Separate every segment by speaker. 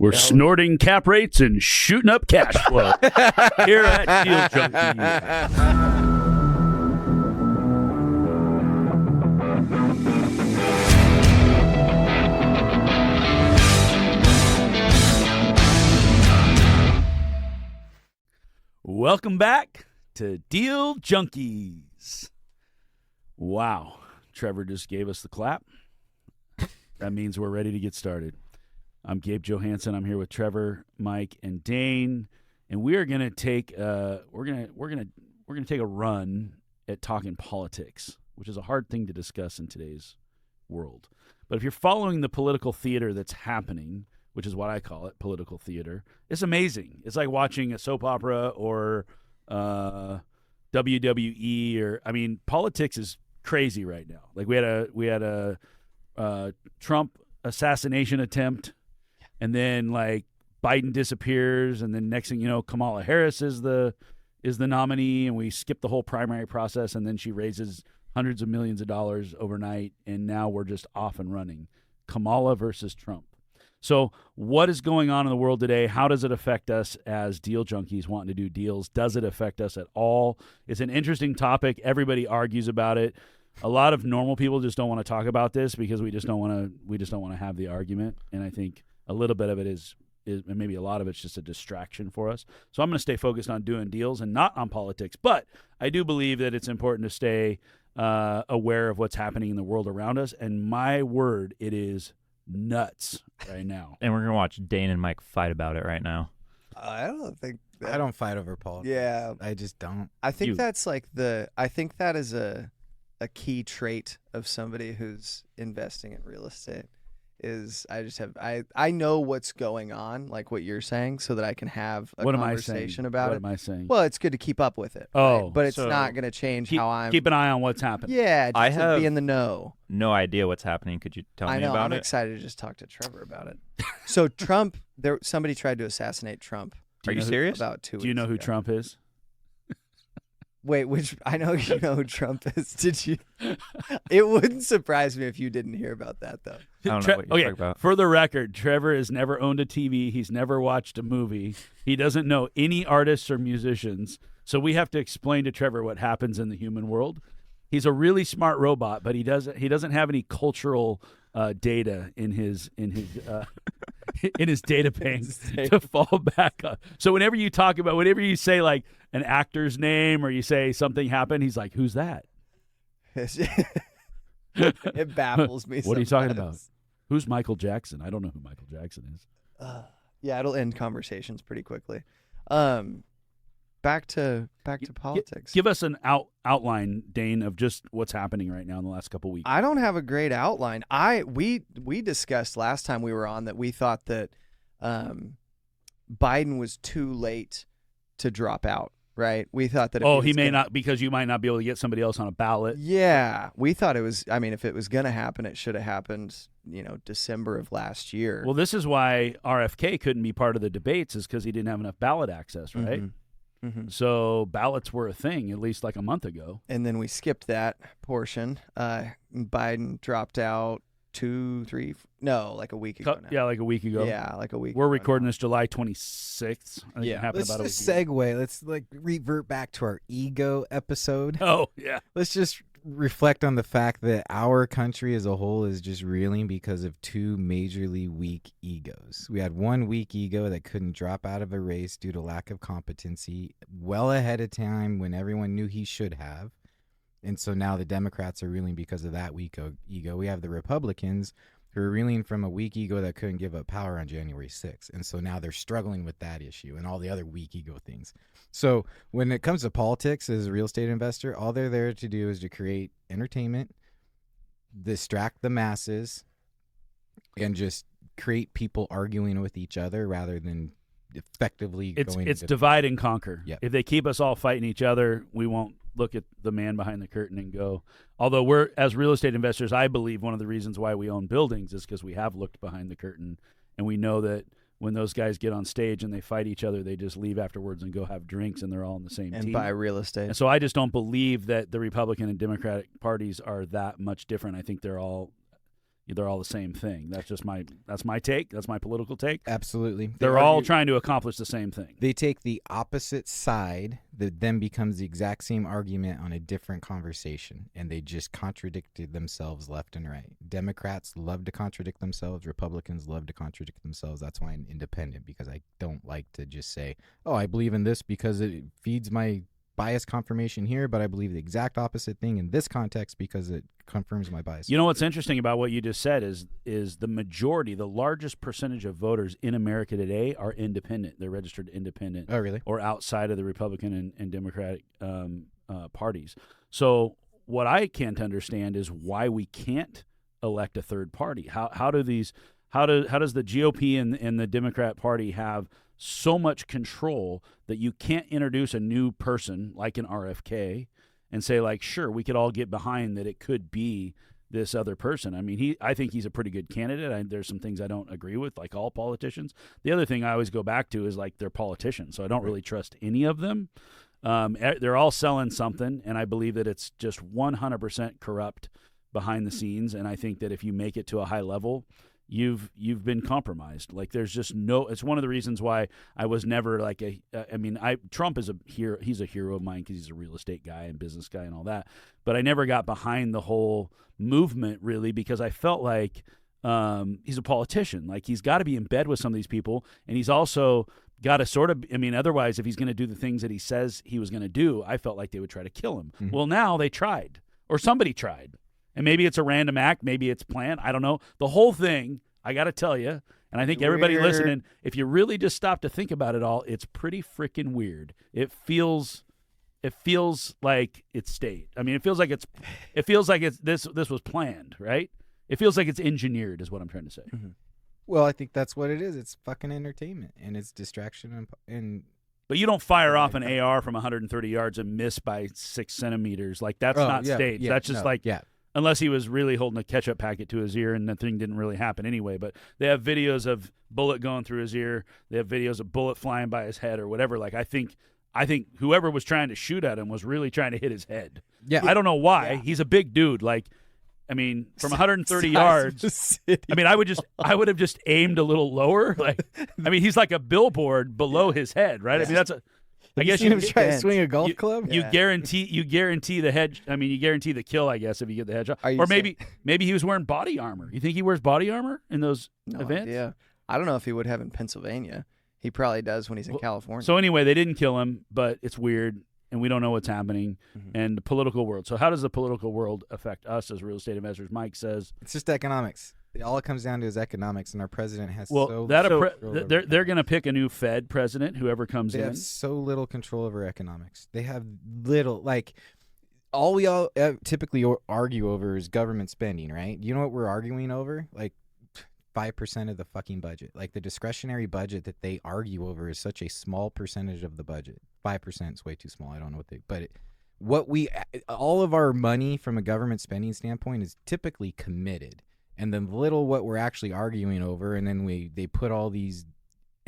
Speaker 1: We're snorting cap rates and shooting up cash flow here at Deal Junkies. Welcome back to Deal Junkies. Wow. Trevor just gave us the clap. That means we're ready to get started. I'm Gabe Johansson. I'm here with Trevor, Mike, and Dane, and we are going to take we're going to take a run at talking politics, which is a hard thing to discuss in today's world. But if you're following the political theater that's happening, which is what I call it, political theater, it's amazing. It's like watching a soap opera or WWE, or politics is crazy right now. Like we had a Trump assassination attempt, and then like Biden disappears, and then next thing you know, Kamala Harris is the nominee, and we skip the whole primary process, and then she raises hundreds of millions of dollars overnight, and now we're just off and running. Kamala versus Trump. So what is going on in the world today? How does it affect us as deal junkies wanting to do deals? Does it affect us at all? It's an interesting topic. Everybody argues about it. A lot of normal people just don't want to talk about this because we just don't want to have the argument. And I think a little bit of it is and maybe a lot of it's just a distraction for us. So I'm going to stay focused on doing deals and not on politics. But I do believe that it's important to stay aware of what's happening in the world around us. And my word, it is nuts right now.
Speaker 2: And we're going to watch Dane and Mike fight about it right now.
Speaker 3: I
Speaker 4: don't fight over politics.
Speaker 3: Yeah.
Speaker 4: I just don't.
Speaker 3: I think that's like I think that is a key trait of somebody who's investing in real estate is I know what's going on, like what you're saying, so that I can have a conversation about it.
Speaker 1: What am I saying?
Speaker 3: Well, it's good to keep up with it.
Speaker 1: Oh,
Speaker 3: right? But it's not going to change how I'm...
Speaker 1: Keep an eye on what's happening.
Speaker 3: Yeah, just to be in the know.
Speaker 2: No idea what's happening. Could you tell me about it?
Speaker 3: I'm excited to just talk to Trevor about it. So Trump, somebody tried to assassinate Trump.
Speaker 2: Are you serious?
Speaker 3: About 2 weeks
Speaker 1: Do you know who
Speaker 3: ago.
Speaker 1: Trump is?
Speaker 3: Wait, I know you know who Trump is. Did you? It wouldn't surprise me if you didn't hear about that, though.
Speaker 2: I don't know what you're talking about.
Speaker 1: For the record, Trevor has never owned a TV. He's never watched a movie. He doesn't know any artists or musicians. So we have to explain to Trevor what happens in the human world. He's a really smart robot, but he doesn't have any cultural data in his in his data bank to fall back on. So whenever you say like an actor's name or you say something happened, he's like, "Who's that?"
Speaker 3: It baffles me.
Speaker 1: What are you talking about? Who's Michael Jackson? I don't know who Michael Jackson is.
Speaker 3: Yeah, it'll end conversations pretty quickly. Back to politics.
Speaker 1: Give us an outline, Dane, of just what's happening right now in the last couple weeks.
Speaker 3: I don't have a great outline. We discussed last time we were on that we thought that Biden was too late to drop out. Right? We thought that.
Speaker 1: He may not, because you might not be able to get somebody else on a ballot.
Speaker 3: Yeah, we thought it was. I mean, if it was going to happen, it should have happened. December of last year.
Speaker 1: Well, this is why RFK couldn't be part of the debates, is because he didn't have enough ballot access, right?
Speaker 3: Mm-hmm. Mm-hmm.
Speaker 1: So ballots were a thing at least like a month ago.
Speaker 3: And then we skipped that portion. Biden dropped out like a week ago now.
Speaker 1: Yeah, like a week ago.
Speaker 3: Yeah, like a week
Speaker 1: We're
Speaker 3: ago
Speaker 1: recording
Speaker 3: now.
Speaker 1: this July 26th. I think it happened
Speaker 4: Let's
Speaker 1: about
Speaker 4: just
Speaker 1: a week ago.
Speaker 4: segue. Let's revert back to our ego episode.
Speaker 1: Oh, yeah.
Speaker 4: Let's just reflect on the fact that our country as a whole is just reeling because of two majorly weak egos. We had one weak ego that couldn't drop out of a race due to lack of competency well ahead of time when everyone knew he should have. And so now the Democrats are reeling because of that weak ego. We have the Republicans who are reeling from a weak ego that couldn't give up power on January 6th. And so now they're struggling with that issue and all the other weak ego things. So when it comes to politics as a real estate investor, all they're there to do is to create entertainment, distract the masses, and just create people arguing with each other rather than effectively going.
Speaker 1: It's divide and conquer.
Speaker 4: Yep.
Speaker 1: If they keep us all fighting each other, we won't look at the man behind the curtain and go. Although we're, as real estate investors, I believe one of the reasons why we own buildings is because we have looked behind the curtain, and we know that when those guys get on stage and they fight each other, they just leave afterwards and go have drinks, and they're all on the same team.
Speaker 3: And buy real estate.
Speaker 1: And so I just don't believe that the Republican and Democratic parties are that much different. I think they're all, they're all the same thing. That's my take. That's my political take.
Speaker 4: Absolutely.
Speaker 1: They're all trying to accomplish the same thing.
Speaker 4: They take the opposite side that then becomes the exact same argument on a different conversation, and they just contradicted themselves left and right. Democrats love to contradict themselves. Republicans love to contradict themselves. That's why I'm independent, because I don't like to just say, oh, I believe in this because it feeds my bias confirmation here, but I believe the exact opposite thing in this context because it confirms my bias.
Speaker 1: You know what's interesting about what you just said is the majority, the largest percentage of voters in America today are independent. They're registered independent.
Speaker 4: Oh, really?
Speaker 1: Or outside of the Republican and Democratic parties. So what I can't understand is why we can't elect a third party. How does the GOP and the Democrat Party have so much control that you can't introduce a new person like an RFK and say, like, sure, we could all get behind that it could be this other person. I mean, I think he's a pretty good candidate. There's some things I don't agree with, like all politicians. The other thing I always go back to is, like, they're politicians, so I don't really trust any of them. They're all selling something, and I believe that it's just 100% corrupt behind the scenes, and I think that if you make it to a high level, you've been compromised. Like, there's just it's one of the reasons why I was never like Trump is a hero. He's a hero of mine because he's a real estate guy and business guy and all that. But I never got behind the whole movement really because I felt like he's a politician. Like, he's got to be in bed with some of these people, and he's also got to sort of, otherwise if he's going to do the things that he says he was going to do, I felt like they would try to kill him. Mm-hmm. Well, now they tried, or somebody tried. And maybe it's a random act. Maybe it's planned. I don't know. The whole thing, I got to tell you, and I think everybody listening, if you really just stop to think about it all, it's pretty freaking weird. It feels like it's staged. It feels like this was planned, right? It feels like it's engineered is what I'm trying to say.
Speaker 4: Mm-hmm. Well, I think that's what it is. It's fucking entertainment, and it's distraction and
Speaker 1: But you don't fire off an AR from 130 yards and miss by 6 centimeters. Like, that's not staged. That's just unless he was really holding a ketchup packet to his ear and the thing didn't really happen anyway. But they have videos of bullet going through his ear. They have videos of bullet flying by his head or whatever. Like, I think whoever was trying to shoot at him was really trying to hit his head. Yeah. I don't know why. Yeah. He's a big dude. Like, from 130 yards, I would have just aimed a little lower. Like, he's like a billboard below his head, right?
Speaker 4: Yeah. I guess you try to swing a golf club.
Speaker 1: You guarantee the head. You guarantee the kill, I guess, if you get the headshot. Or maybe he was wearing body armor. You think he wears body armor in those events?
Speaker 3: Yeah, I don't know if he would have in Pennsylvania. He probably does when he's in California.
Speaker 1: So anyway, they didn't kill him, but it's weird, and we don't know what's happening. Mm-hmm. And the political world. So how does the political world affect us as real estate investors? Mike says
Speaker 4: it's just economics. All it comes down to is economics, and our president has
Speaker 1: they're going to pick a new Fed president, whoever comes in.
Speaker 4: They have so little control over economics. They have little, like, all we typically argue over is government spending, right? You know what we're arguing over? Like 5% of the fucking budget. Like, the discretionary budget that they argue over is such a small percentage of the budget. 5% is way too small. I don't know all of our money from a government spending standpoint is typically committed. And then what we're actually arguing over, and then they put all these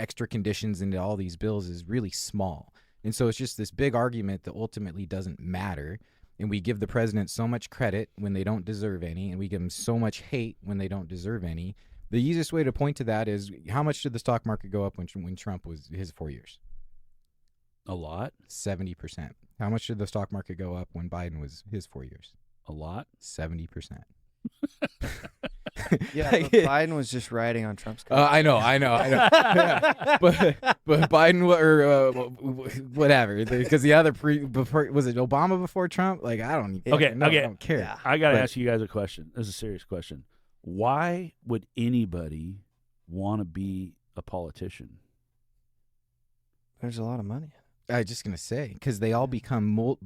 Speaker 4: extra conditions into all these bills is really small. And so it's just this big argument that ultimately doesn't matter. And we give the president so much credit when they don't deserve any, and we give them so much hate when they don't deserve any. The easiest way to point to that is, how much did the stock market go up when Trump was his 4 years?
Speaker 1: A lot.
Speaker 4: 70%. How much did the stock market go up when Biden was his 4 years?
Speaker 1: A lot.
Speaker 4: 70%.
Speaker 3: Yeah, but Biden was just riding on Trump's coat.
Speaker 4: I know. Yeah. But Biden or whatever, because the other was it Obama before Trump? Like, I don't.
Speaker 1: Okay.
Speaker 4: I don't care.
Speaker 1: Yeah. I gotta ask you guys a question. This is a serious question. Why would anybody want to be a politician?
Speaker 3: There's a lot of money.
Speaker 4: I was just gonna say, because they all become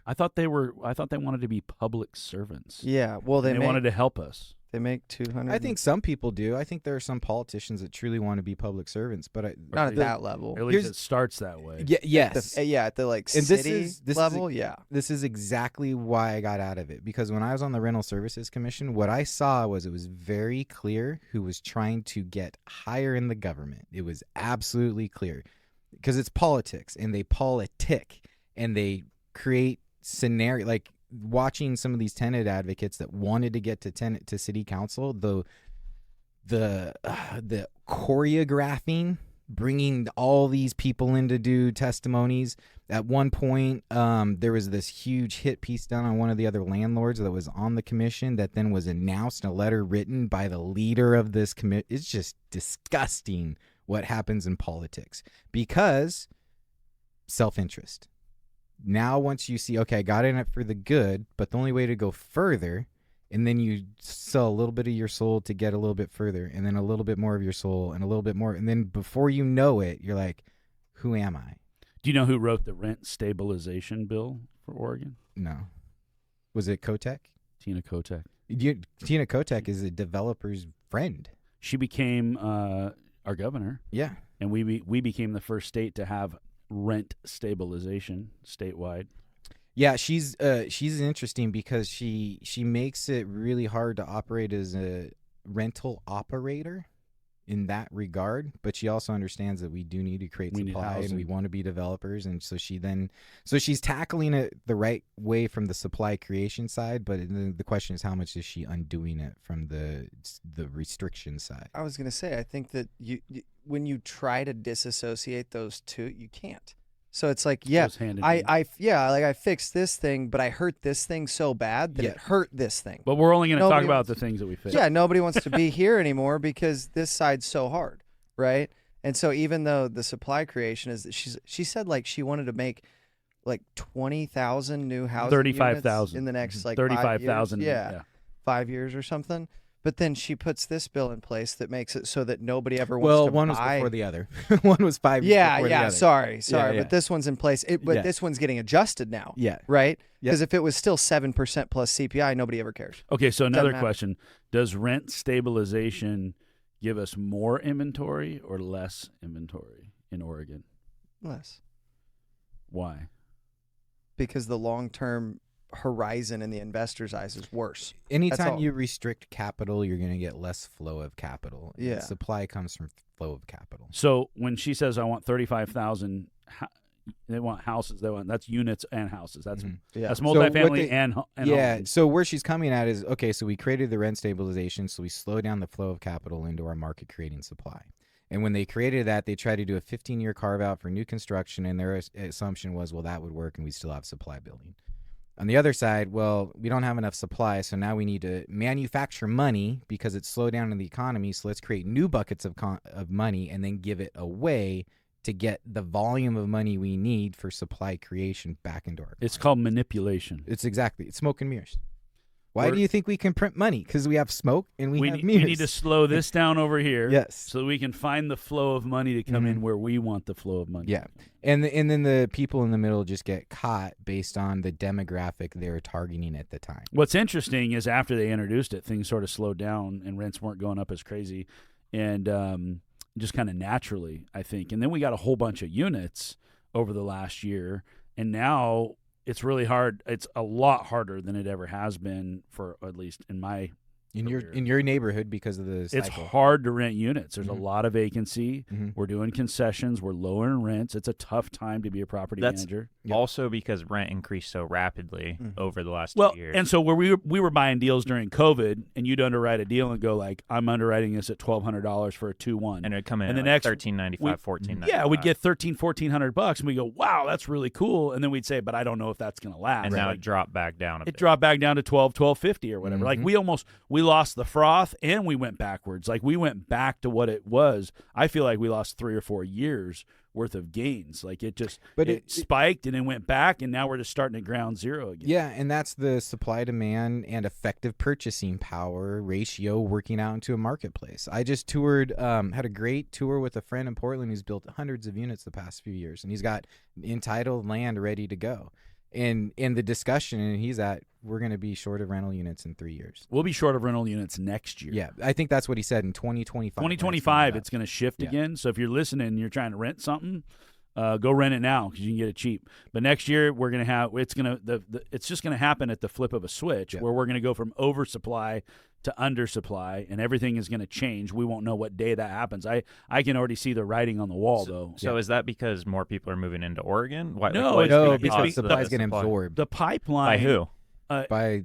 Speaker 1: I thought they wanted to be public servants.
Speaker 3: Yeah, well, they
Speaker 1: wanted to help us.
Speaker 3: They make 200.
Speaker 4: I think some people do. I think there are some politicians that truly want to be public servants, but
Speaker 3: not at that level.
Speaker 1: At least it starts that way.
Speaker 4: Yeah, yes.
Speaker 3: At the like
Speaker 4: and
Speaker 3: city level.
Speaker 4: This is exactly why I got out of it, because when I was on the Rental Services Commission, what I saw was it was very clear who was trying to get higher in the government. It was absolutely clear, because it's politics, and they politic, and they create scenario. Like, watching some of these tenant advocates that wanted to get to city council, the choreographing, bringing all these people in to do testimonies. At one point, there was this huge hit piece done on one of the other landlords that was on the commission that then was announced in a letter written by the leader of this commission. It's just disgusting what happens in politics because self-interest. Now, once you see, okay, I got in it for the good, but the only way to go further, and then you sell a little bit of your soul to get a little bit further, and then a little bit more of your soul, and a little bit more, and then before you know it, you're like, who am I?
Speaker 1: Do you know who wrote the rent stabilization bill for Oregon?
Speaker 4: No. Was it Kotek?
Speaker 1: Tina Kotek.
Speaker 4: Tina Kotek is a developer's friend.
Speaker 1: She became our governor.
Speaker 4: Yeah.
Speaker 1: And we became the first state to have rent stabilization statewide.
Speaker 4: Yeah, she's interesting because she makes it really hard to operate as a rental operator in that regard, but she also understands that we do need to create supply and we want to be developers, and so she's tackling it the right way from the supply creation side, but the question is how much is she undoing it from the restriction side.
Speaker 3: I was going to say, I think that you when you try to disassociate those two, you can't. So it's like, yeah, I fixed this thing, but I hurt this thing so bad that it hurt this thing.
Speaker 1: But we're only going to talk about the things that we fixed.
Speaker 3: Yeah, nobody wants to be here anymore because this side's so hard, right? And so even though the supply creation is, she said like she wanted to make like 20,000 new housing
Speaker 1: 35,000
Speaker 3: in the next like
Speaker 1: 35,000.
Speaker 3: Yeah, 5 years or something. But then she puts this bill in place that makes it so that nobody ever wants to buy.
Speaker 4: Well, one was before the other. One was 5 years before the other.
Speaker 3: Sorry.
Speaker 4: Yeah.
Speaker 3: But this one's in place. But this one's getting adjusted now.
Speaker 4: Yeah.
Speaker 3: Right? Because if it was still 7% plus CPI, nobody ever cares.
Speaker 1: Okay, so another question. Does rent stabilization give us more inventory or less inventory in Oregon?
Speaker 3: Less.
Speaker 1: Why?
Speaker 3: Because the long-term horizon in the investor's eyes is worse.
Speaker 4: Anytime you restrict capital, you're going to get less flow of capital.
Speaker 3: Yeah.
Speaker 4: Supply comes from flow of capital.
Speaker 1: So when she says I want 35,000, they want houses. That's units and houses. That's that's multifamily and homes.
Speaker 4: So where she's coming at is, okay, so we created the rent stabilization, so we slow down the flow of capital into our market creating supply. And when they created that, they tried to do a 15-year carve-out for new construction, and their assumption was, well, that would work and we still have supply building. On the other side, well, we don't have enough supply, so now we need to manufacture money because it's slowed down in the economy, so let's create new buckets of money and then give it away to get the volume of money we need for supply creation back into our economy.
Speaker 1: It's called manipulation.
Speaker 4: It's smoke and mirrors. Why do you think we can print money? Because we have smoke and we have mirrors.
Speaker 1: We need to slow this down over here,
Speaker 4: yes,
Speaker 1: so that we can find the flow of money to come in where we want the flow of money.
Speaker 4: Yeah, and then the people in the middle just get caught based on the demographic they're targeting at the time.
Speaker 1: What's interesting is after they introduced it, things sort of slowed down and rents weren't going up as crazy, and just kind of naturally, I think. And then we got a whole bunch of units over the last year, and now it's really hard. It's a lot harder than it ever has been, for at least in my career.
Speaker 4: In your neighborhood because of the cycle.
Speaker 1: It's hard to rent units. There's a lot of vacancy. We're doing concessions. We're lowering rents. It's a tough time to be a property manager.
Speaker 2: Also because rent increased so rapidly over the last 2 years.
Speaker 1: And so where we were buying deals during COVID, and you'd underwrite a deal and go like, I'm underwriting this at $1,200 for a 2-1.
Speaker 2: And it'd come in
Speaker 1: and
Speaker 2: at
Speaker 1: the next
Speaker 2: $1,395, $1,495.
Speaker 1: Yeah, we'd get $1,400, and we go, wow, that's really cool. And then we'd say, but I don't know if that's going to last.
Speaker 2: And now it dropped back down a bit.
Speaker 1: It dropped back down to $1,250 or whatever. Like we lost the froth and we went backwards. Like we went back to what it was. I feel like we lost 3 or 4 years worth of gains. Like it spiked and then went back, and now we're just starting at ground zero again.
Speaker 4: Yeah, and that's the supply demand and effective purchasing power ratio working out into a marketplace. I just toured, had a great tour with a friend in Portland who's built hundreds of units the past few years, and he's got entitled land ready to go. And in the discussion, and he's at, we're going to be short of rental units in 3 years.
Speaker 1: We'll be short of rental units next year.
Speaker 4: Yeah, I think that's what he said in 2025.
Speaker 1: 2025, it's going to shift again. So if you're listening and you're trying to rent something, go rent it now because you can get it cheap. But next year we're going to have it's just going to happen at the flip of a switch where we're going to go from oversupply to undersupply, and everything is going to change. We won't know what day that happens. I can already see the writing on the wall, though.
Speaker 2: So is that because more people are moving into Oregon?
Speaker 1: No,
Speaker 4: because supply is getting absorbed.
Speaker 1: The pipeline.
Speaker 2: By who?
Speaker 4: by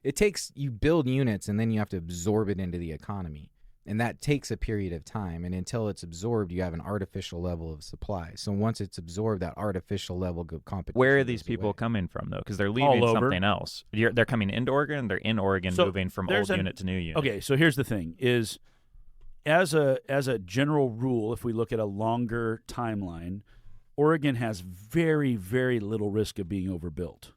Speaker 4: it takes, you build units and then you have to absorb it into the economy. And that takes a period of time. And until it's absorbed, you have an artificial level of supply. So once it's absorbed, that artificial level of competition.
Speaker 2: Where are these
Speaker 4: goes
Speaker 2: people
Speaker 4: away.
Speaker 2: coming from, though? Because they're leaving
Speaker 1: All over.
Speaker 2: something else. They're coming into Oregon. They're in Oregon,
Speaker 1: So
Speaker 2: moving from
Speaker 1: there's
Speaker 2: old unit to new unit.
Speaker 1: Okay, so here's the thing: is as a general rule, if we look at a longer timeline, Oregon has very, very little risk of being overbuilt.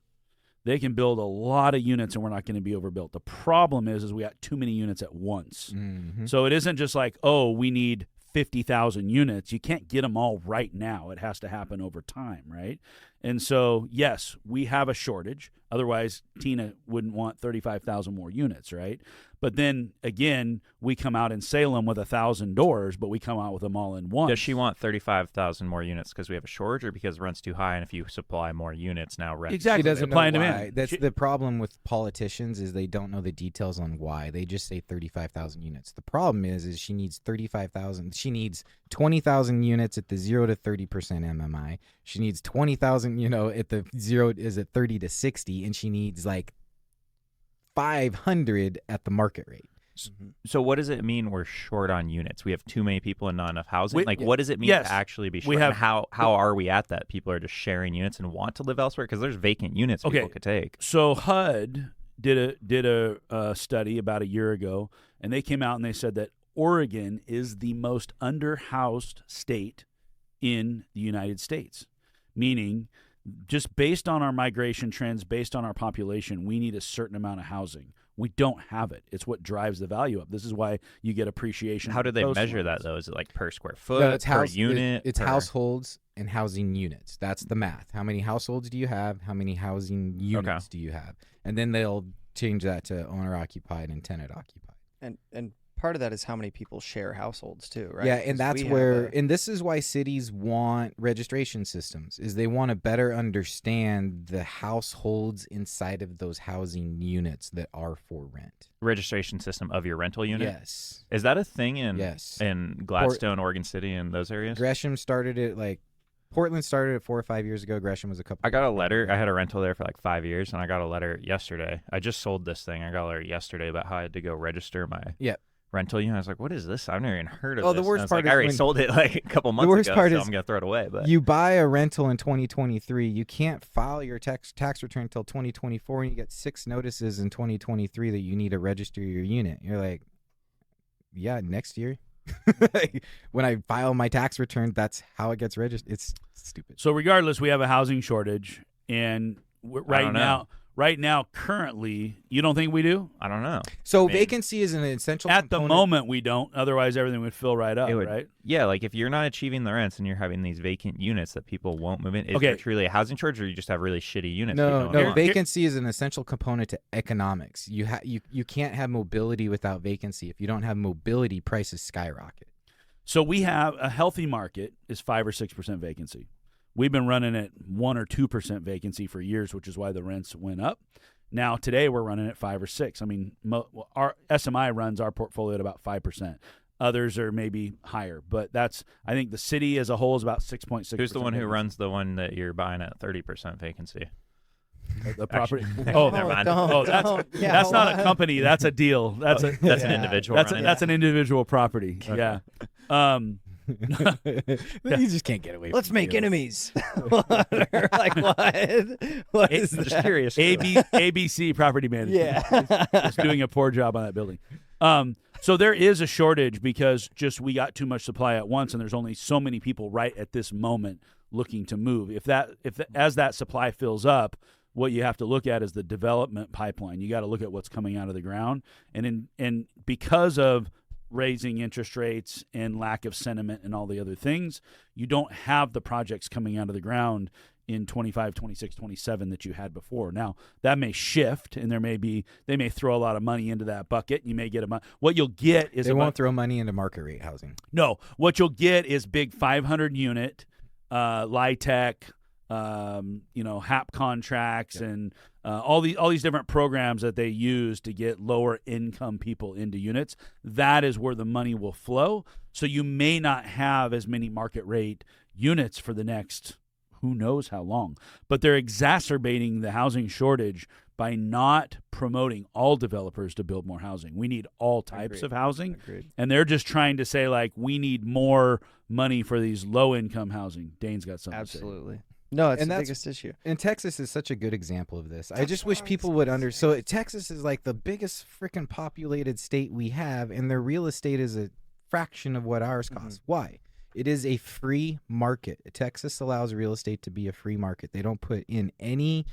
Speaker 1: They can build a lot of units and we're not going to be overbuilt. The problem is we got too many units at once.
Speaker 4: Mm-hmm.
Speaker 1: So it isn't just like, oh, we need 50,000 units. You can't get them all right now. It has to happen over time, right? And so, yes, we have a shortage. Otherwise, Tina wouldn't want 35,000 more units, right? But then, again, we come out in Salem with 1,000 doors, but we come out with them all in one.
Speaker 2: Does she want 35,000 more units because we have a shortage, or because rent's too high, and if you supply more units, now rent?
Speaker 1: Exactly.
Speaker 4: She doesn't
Speaker 1: Supply
Speaker 4: know
Speaker 1: and
Speaker 4: why.
Speaker 1: demand.
Speaker 4: That's the problem with politicians, is they don't know the details on why. They just say 35,000 units. The problem is she needs 35,000. She needs 20,000 units at the 0 to 30% MMI. She needs 20,000, at the 0 is at 30 to 60, and she needs like 500 at the market rate.
Speaker 2: So what does it mean we're short on units? We have too many people and not enough housing? What does it mean
Speaker 1: yes.
Speaker 2: to actually be short?
Speaker 1: We have-
Speaker 2: And how are we at that? People are just sharing units and want to live elsewhere? Because there's vacant units people could take.
Speaker 1: So HUD did a study about a year ago, and they came out and they said that Oregon is the most underhoused state in the United States, meaning just based on our migration trends, based on our population, we need a certain amount of housing. We don't have it. It's what drives the value up. This is why you get appreciation.
Speaker 2: How do they measure
Speaker 1: coastlines.
Speaker 2: that, though? Is it like per square foot,
Speaker 4: No, it's
Speaker 2: per unit?
Speaker 4: It's
Speaker 2: per...
Speaker 4: households and housing units. That's the math. How many households do you have? How many housing units do you have? And then they'll change that to owner-occupied and tenant-occupied.
Speaker 3: And part of that is how many people share households too, right?
Speaker 4: Yeah, and
Speaker 3: 'Cause
Speaker 4: that's
Speaker 3: we have
Speaker 4: where,
Speaker 3: a-
Speaker 4: and this is why cities want registration systems, is they want to better understand the households inside of those housing units that are for rent.
Speaker 2: registration system of your rental unit?
Speaker 4: Yes.
Speaker 2: Is that a thing in
Speaker 4: Yes.
Speaker 2: in Gladstone, Oregon City, and those areas?
Speaker 4: Gresham started it Portland started it 4 or 5 years ago. Gresham was a couple.
Speaker 2: I got a letter. I had a rental there for like 5 years, and I got a letter yesterday. I just sold this thing. I got a letter yesterday about how I had to go register my rental unit. I was like, what is this? I've never even heard of
Speaker 4: Oh,
Speaker 2: this.
Speaker 4: the worst
Speaker 2: And I was
Speaker 4: part
Speaker 2: like,
Speaker 4: is
Speaker 2: I already
Speaker 4: when-
Speaker 2: sold it like a couple months
Speaker 4: worst
Speaker 2: ago,
Speaker 4: part
Speaker 2: so
Speaker 4: is
Speaker 2: I'm going to throw it away. But
Speaker 4: You buy a rental in 2023, you can't file your tax return until 2024, and you get 6 notices in 2023 that you need to register your unit. You're like, yeah, next year. When I file my tax return, that's how it gets registered. It's stupid.
Speaker 1: So regardless, we have a housing shortage, and
Speaker 2: don't know.
Speaker 1: right now, currently, you don't think we do?
Speaker 2: I don't know.
Speaker 4: So
Speaker 2: I mean,
Speaker 4: vacancy is an essential
Speaker 1: At the
Speaker 4: component.
Speaker 1: moment, we don't. Otherwise, everything would fill right up,
Speaker 2: It would-
Speaker 1: right?
Speaker 2: Yeah, like if you're not achieving the rents and you're having these vacant units that people won't move in, is
Speaker 1: Okay.
Speaker 2: there truly a housing shortage, or you just have really shitty units? people
Speaker 4: No,
Speaker 2: don't
Speaker 4: no.
Speaker 2: want?
Speaker 4: Vacancy is an essential component to economics. You can't have mobility without vacancy. If you don't have mobility, prices skyrocket.
Speaker 1: So we have a healthy market is 5 or 6% vacancy. We've been running at 1 or 2% vacancy for years, which is why the rents went up. Now today we're running at 5 or 6. I mean, our SMI runs our portfolio at about 5%. Others are maybe higher, but I think the city as a whole is about 6.6%.
Speaker 2: Who's the one who runs the one that you're buying at 30% vacancy?
Speaker 1: the property?
Speaker 2: Oh, never mind.
Speaker 1: That's not a company. That's a deal. That's an
Speaker 2: individual. running
Speaker 1: that's an individual property.
Speaker 2: Okay.
Speaker 1: Yeah.
Speaker 4: You just can't get away from
Speaker 3: Let's make
Speaker 4: deals.
Speaker 3: enemies. Like what? What is
Speaker 2: I'm just
Speaker 3: that?
Speaker 2: curious.
Speaker 1: ABC Property Management.
Speaker 3: Yeah.
Speaker 1: is doing a poor job on that building. So there is a shortage because just we got too much supply at once, and there's only so many people right at this moment looking to move. As that supply fills up, what you have to look at is the development pipeline. You got to look at what's coming out of the ground, and because of raising interest rates and lack of sentiment and all the other things, you don't have the projects coming out of the ground in 25, 26, 27 that you had before. Now, that may shift, and they may throw a lot of money into that bucket. You may get what you'll get is
Speaker 4: They won't throw money into market rate housing.
Speaker 1: No, what you'll get is big 500 unit LIHTC, HAP contracts, and all these different programs that they use to get lower income people into units. That is where the money will flow. So you may not have as many market rate units for the next who knows how long. But they're exacerbating the housing shortage by not promoting all developers to build more housing. We need all types of housing.
Speaker 3: Agreed.
Speaker 1: And they're just trying to say, like, we need more money for these low-income housing. Dane's got something to say.
Speaker 3: Absolutely. No, it's
Speaker 4: And
Speaker 3: the
Speaker 4: that's-
Speaker 3: biggest issue.
Speaker 4: And Texas is such a good example of this. I just wish people would So Texas is like the biggest freaking populated state we have, and their real estate is a fraction of what ours costs. Why? It is a free market. Texas allows real estate to be a free market. They don't put in any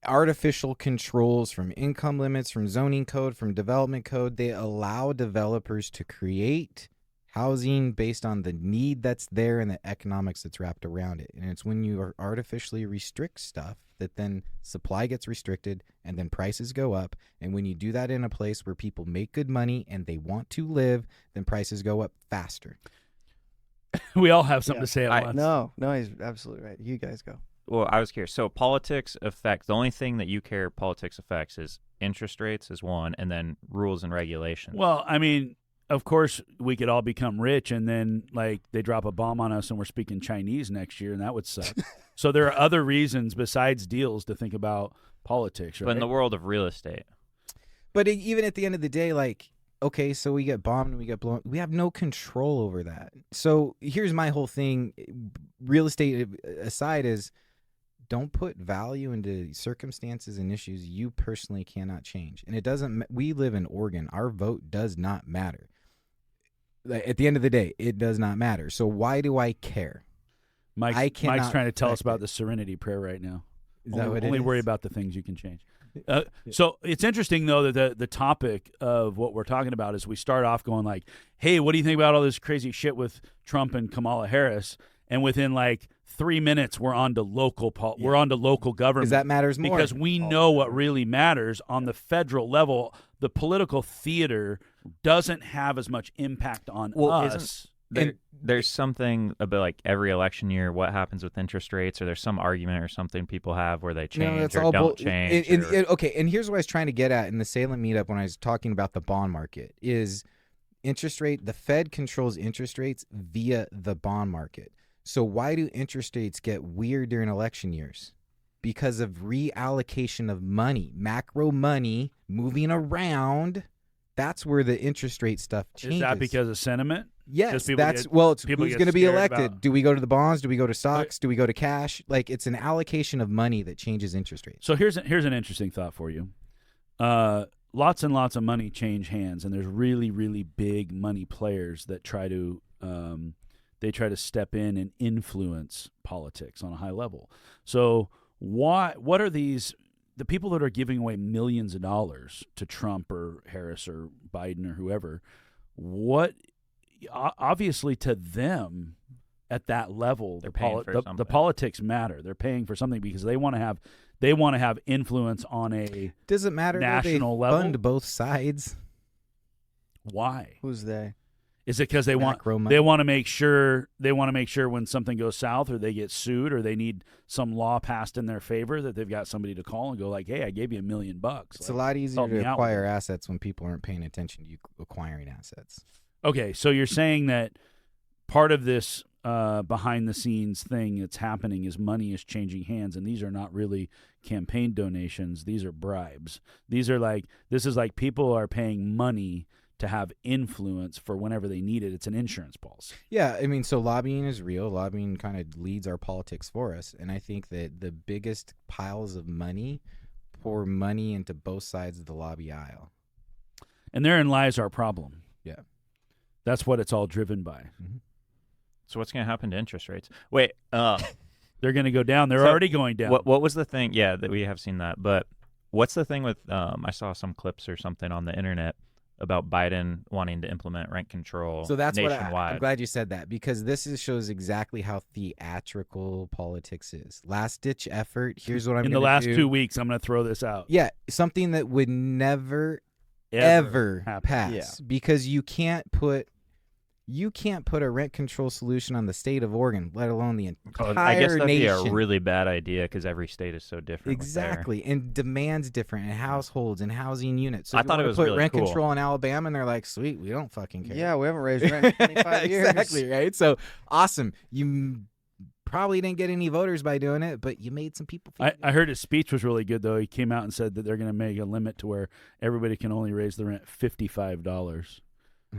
Speaker 4: artificial controls from income limits, from zoning code, from development code. They allow developers to create housing based on the need that's there and the economics that's wrapped around it. And it's when you artificially restrict stuff that then supply gets restricted and then prices go up. And when you do that in a place where people make good money and they want to live, then prices go up faster.
Speaker 1: We all have something to say at once.
Speaker 3: No, he's absolutely right. You guys go.
Speaker 2: Well, I was curious. So politics affects, the only thing that you care politics affects is interest rates is one, and then rules and regulations.
Speaker 1: Well, I mean, of course, we could all become rich, and then, like, they drop a bomb on us and we're speaking Chinese next year, and that would suck. So there are other reasons besides deals to think about politics, right?
Speaker 2: But in the world of real estate.
Speaker 4: But even at the end of the day, like, okay, so we get bombed and we get blown. We have no control over that. So here's my whole thing. Real estate aside is don't put value into circumstances and issues you personally cannot change. And it doesn't, we live in Oregon. Our vote does not matter. At the end of the day, it does not matter. So why do I care?
Speaker 1: Mike's trying to tell us about the Serenity Prayer right now.
Speaker 4: Is that what it
Speaker 1: only
Speaker 4: is?
Speaker 1: worry about the things you can change. So it's interesting, though, that the topic of what we're talking about is we start off going like, hey, what do you think about all this crazy shit with Trump and Kamala Harris? And within like 3 minutes, we're on to local we're on to local government.
Speaker 4: Because that matters more.
Speaker 1: Because we know what really matters on the federal level. The political theater doesn't have as much impact on us.
Speaker 2: There's something about like every election year, what happens with interest rates, or there's some argument or something people have where they change or don't change.
Speaker 4: Okay, and here's what I was trying to get at in the Salem meetup when I was talking about the bond market is interest rate. The Fed controls interest rates via the bond market. So why do interest rates get weird during election years? Because of reallocation of money, macro money moving around. That's where the interest rate stuff changes.
Speaker 1: Is that because of sentiment?
Speaker 4: Yes, it's who's going to be elected. Do we go to the bonds? Do we go to stocks? Do we go to cash? Like, it's an allocation of money that changes interest rates.
Speaker 1: So here's an interesting thought for you. Lots and lots of money change hands, and there's really, really big money players that try to step in and influence politics on a high level. So what are the people that are giving away millions of dollars to Trump or Harris or Biden or whoever? Obviously, to them at that level, the politics matter. They're paying for something because they want to have influence on a
Speaker 4: doesn't matter
Speaker 1: national
Speaker 4: they
Speaker 1: level.
Speaker 4: Fund both sides.
Speaker 1: Why?
Speaker 3: Who's they?
Speaker 1: Is it because they want to make sure when something goes south or they get sued or they need some law passed in their favor that they've got somebody to call and go like, hey, I gave you $1 million.
Speaker 4: It's a lot easier to acquire assets when people aren't paying attention to you acquiring assets.
Speaker 1: Okay, so you're saying that part of this behind the scenes thing that's happening is money is changing hands, and these are not really campaign donations. These are bribes. This is like people are paying money to have influence for whenever they need it. It's an insurance policy.
Speaker 4: Yeah, I mean, so lobbying is real. Lobbying kind of leads our politics for us, and I think that the biggest piles of money pour money into both sides of the lobby aisle.
Speaker 1: And therein lies our problem.
Speaker 4: Yeah.
Speaker 1: That's what it's all driven by.
Speaker 4: Mm-hmm.
Speaker 2: So what's going to happen to interest rates? Wait.
Speaker 1: They're going to go down. They're already going down.
Speaker 2: What was the thing? Yeah, that we have seen that. But what's the thing with I saw some clips or something on the internet about Biden wanting to implement rent control nationwide.
Speaker 4: I'm glad you said that, because this shows exactly how theatrical politics is. Last-ditch effort. Here's what I'm going to do.
Speaker 1: In the last 2 weeks, I'm going to throw this out.
Speaker 4: Yeah, something that would never, ever pass.
Speaker 3: Yeah.
Speaker 4: Because you can't put a rent control solution on the state of Oregon, let alone the entire
Speaker 2: I guess that'd
Speaker 4: nation.
Speaker 2: be a really bad idea because every state is so different.
Speaker 4: Exactly, and demands different, and households and housing units. So
Speaker 2: I thought it was
Speaker 4: put
Speaker 2: really
Speaker 4: rent
Speaker 2: cool.
Speaker 4: control in Alabama, and they're like, "Sweet, we don't fucking care."
Speaker 3: Yeah, we haven't raised rent in 25 years.
Speaker 4: Exactly, right? So awesome. You probably didn't get any voters by doing it, but you made some people feel
Speaker 1: I heard his speech was really good, though. He came out and said that they're going to make a limit to where everybody can only raise the rent $55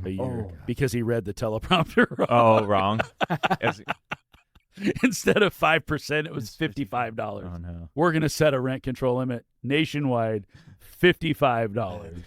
Speaker 1: a year because he read the teleprompter wrong.
Speaker 2: Oh, wrong.
Speaker 1: Instead of 5%, it was $55.
Speaker 2: Oh, no.
Speaker 1: We're going to set a rent control limit nationwide, $55.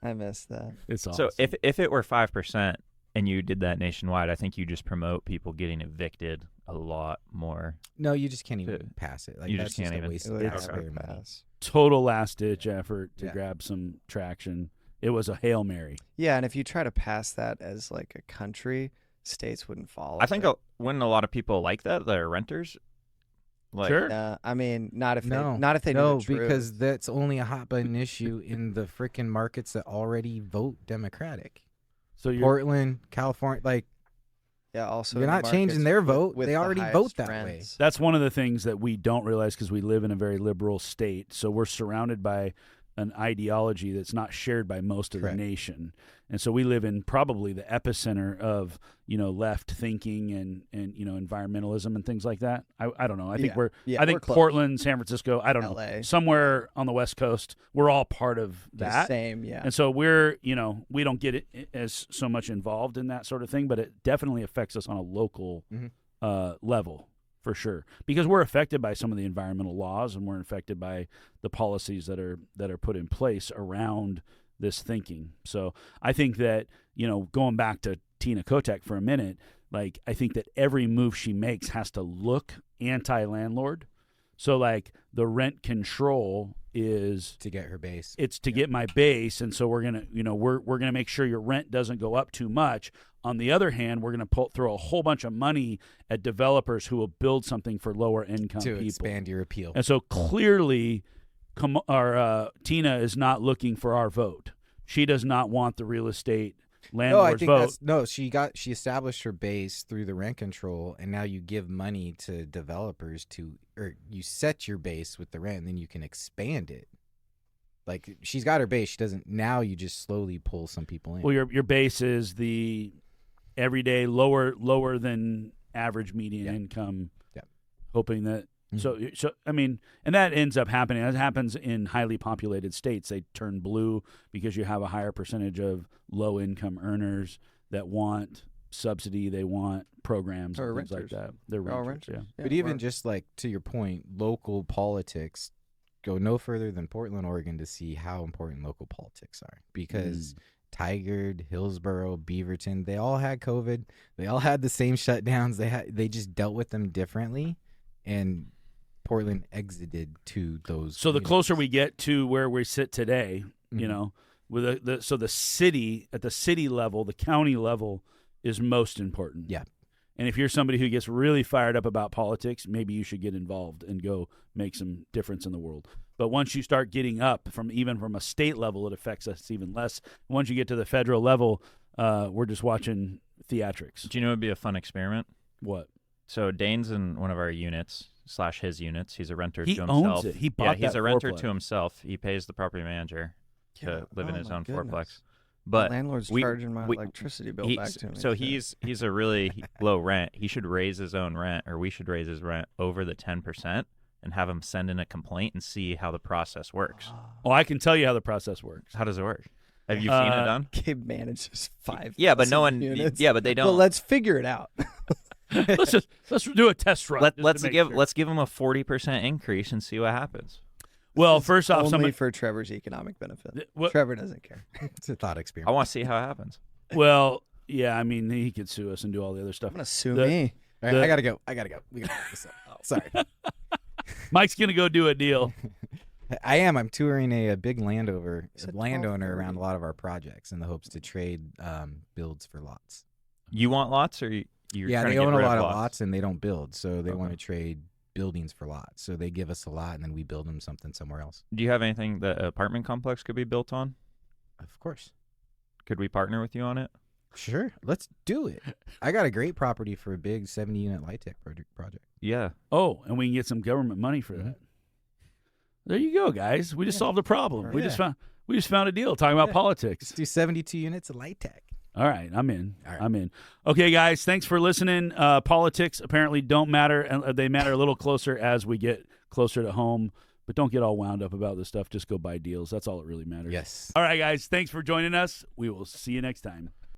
Speaker 3: I missed that.
Speaker 1: It's awesome.
Speaker 2: So if it were 5% and you did that nationwide, I think you just promote people getting evicted a lot more.
Speaker 4: No, you just can't even pass it. Like,
Speaker 2: you
Speaker 4: that's
Speaker 2: just can't
Speaker 4: a
Speaker 2: even.
Speaker 4: waste
Speaker 3: It
Speaker 4: of
Speaker 3: would
Speaker 4: taxpayer
Speaker 3: never
Speaker 4: money.
Speaker 3: pass.
Speaker 1: Total last-ditch effort to grab some traction. It was a Hail Mary.
Speaker 3: Yeah, and if you try to pass that as like a country, states wouldn't follow.
Speaker 2: I think when a lot of people like that are renters. Like,
Speaker 1: Sure.
Speaker 3: I mean, not if they
Speaker 4: No,
Speaker 3: know the truth.
Speaker 4: because that's only a hot button issue in the freaking markets that already vote Democratic.
Speaker 1: So you're
Speaker 4: Portland, California, like
Speaker 3: yeah, also
Speaker 4: you're
Speaker 3: the
Speaker 4: not changing
Speaker 3: markets
Speaker 4: their
Speaker 3: with-
Speaker 4: vote.
Speaker 3: with
Speaker 4: They
Speaker 3: the
Speaker 4: already
Speaker 3: highest
Speaker 4: vote that
Speaker 3: rents.
Speaker 1: That's one of the things that we don't realize because we live in a very liberal state. So we're surrounded by an ideology that's not shared by most of
Speaker 4: Correct.
Speaker 1: the nation. And so we live in probably the epicenter of, left thinking and environmentalism and things like that. I don't know. I think
Speaker 3: we're close.
Speaker 1: Portland, San Francisco, I don't know.
Speaker 3: LA.
Speaker 1: Somewhere on the West Coast, we're all part of
Speaker 3: The
Speaker 1: that.
Speaker 3: same, yeah.
Speaker 1: And so we're, we don't get it as so much involved in that sort of thing, but it definitely affects us on a local level for sure, because we're affected by some of the environmental laws and we're affected by the policies that are put in place around this thinking. So I think that, going back to Tina Kotek for a minute, like I think that every move she makes has to look anti-landlord. So like the rent control is
Speaker 4: to get her base.
Speaker 1: It's to get my base, and so we're gonna, we're gonna make sure your rent doesn't go up too much. On the other hand, we're gonna throw a whole bunch of money at developers who will build something for lower income
Speaker 4: to
Speaker 1: people.
Speaker 4: expand your appeal.
Speaker 1: And so clearly, Tina is not looking for our vote. She does not want the real estate landlord's vote.
Speaker 4: She established her base through the rent control, and now you give money to developers or you set your base with the rent, and then you can expand it. Like she's got her base, she doesn't. Now you just slowly pull some people in.
Speaker 1: Well, your base is the everyday lower than average median income.
Speaker 4: Yeah.
Speaker 1: Hoping that. So I mean, and that ends up happening. That happens in highly populated states. They turn blue because you have a higher percentage of low-income earners that want subsidy. They want programs and things like that. They're renters, yeah.
Speaker 4: But even just like to your point, local politics, go no further than Portland, Oregon to see how important local politics are. Because Tigard, Hillsborough, Beaverton, they all had COVID. They all had the same shutdowns. They just dealt with them differently. And Portland exited to those.
Speaker 1: So the closer we get to where we sit today, with the city, at the city level, the county level is most important.
Speaker 4: Yeah.
Speaker 1: And if you're somebody who gets really fired up about politics, maybe you should get involved and go make some difference in the world. But once you start getting up from a state level, it affects us even less. Once you get to the federal level, we're just watching theatrics.
Speaker 2: Do you know it would be a fun experiment?
Speaker 1: What?
Speaker 2: So Dane's in one of our units / his units. He's a renter to himself.
Speaker 1: He owns it. He bought
Speaker 2: he's
Speaker 1: that
Speaker 2: a renter
Speaker 1: fourplex.
Speaker 2: to himself. He pays the property manager to live in his
Speaker 3: my
Speaker 2: own
Speaker 3: goodness.
Speaker 2: fourplex. But
Speaker 3: the landlord's charging my electricity bill back to me.
Speaker 2: So he's a really low rent. He should raise his own rent, or we should raise his rent over the 10% and have him send in a complaint and see how the process works.
Speaker 1: Oh, I can tell you how the process works.
Speaker 2: How does it work? Have you seen it done?
Speaker 3: Gabe manages 5.
Speaker 2: Yeah, but no one.
Speaker 3: Units.
Speaker 2: Yeah, but they don't.
Speaker 3: Well, let's figure it out.
Speaker 1: let's do a test run.
Speaker 2: Let's give him a 40% increase and see what happens.
Speaker 1: Well, first off,
Speaker 3: only for Trevor's economic benefit. Trevor doesn't care.
Speaker 4: It's a thought
Speaker 2: I
Speaker 4: experiment.
Speaker 2: want to see how it happens.
Speaker 1: Well, yeah, I mean, he could sue us and do all the other stuff.
Speaker 3: I'm gonna sue me.
Speaker 4: All right, I gotta go. We gotta wrap this up. Sorry.
Speaker 1: Mike's gonna go do a deal.
Speaker 4: I am. I'm touring a big landowner
Speaker 3: Said
Speaker 4: around
Speaker 3: 12:30.
Speaker 4: a lot of our projects in the hopes to trade builds for lots.
Speaker 2: You want lots, or you're
Speaker 4: Yeah,
Speaker 2: trying
Speaker 4: they
Speaker 2: to get
Speaker 4: own a
Speaker 2: rid
Speaker 4: lot of
Speaker 2: lots?
Speaker 4: lots and they don't build, so they
Speaker 2: Okay.
Speaker 4: want to trade buildings for lots. So they give us a lot and then we build them something somewhere else.
Speaker 2: Do you have anything that an apartment complex could be built on?
Speaker 4: Of course.
Speaker 2: Could we partner with you on it?
Speaker 4: Sure. Let's do it. I got a great property for a big 70-unit light tech project.
Speaker 2: Yeah.
Speaker 1: Oh, and we can get some government money for that. There you go, guys. We just solved a problem. We just found a deal talking about politics.
Speaker 4: Let's do 72 units of light tech.
Speaker 1: All right, I'm in.
Speaker 4: All right.
Speaker 1: I'm in. Okay, guys, thanks for listening. Politics apparently don't matter, and they matter a little closer as we get closer to home. But don't get all wound up about this stuff. Just go buy deals. That's all that really matters.
Speaker 4: Yes.
Speaker 1: All right, guys, thanks for joining us. We will see you next time.